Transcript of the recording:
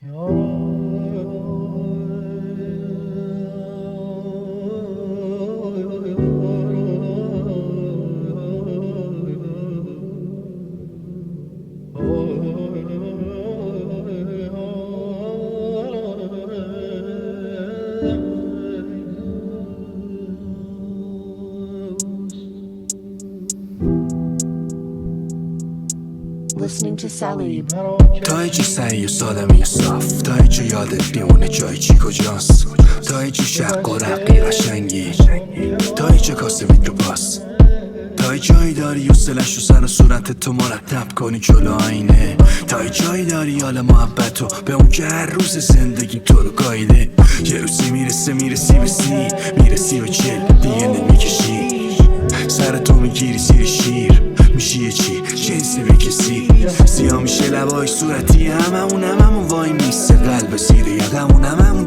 Listening to Salib. تا اینجا سعی و سالمی و صاف، تا اینجا یادت میمونه جای چی کجاست، تا اینجا شق و رقی قشنگی، تا اینجا کاسه میترو پاس، تا جایی داری و سلش و سر و صورت تو مرتب کنی جلو آینه، تا جایی داری حال محبت و به اون که هر روز زندگی تو رو گایده. یه روزی میرسی به چل دیگه نمیکشی، سر تو میگیری زیر شیر، میشی یه چی جنسی به کسی، سیاه میشه لبای صورتی هممون وای میسته قلب زیر یادمون هممون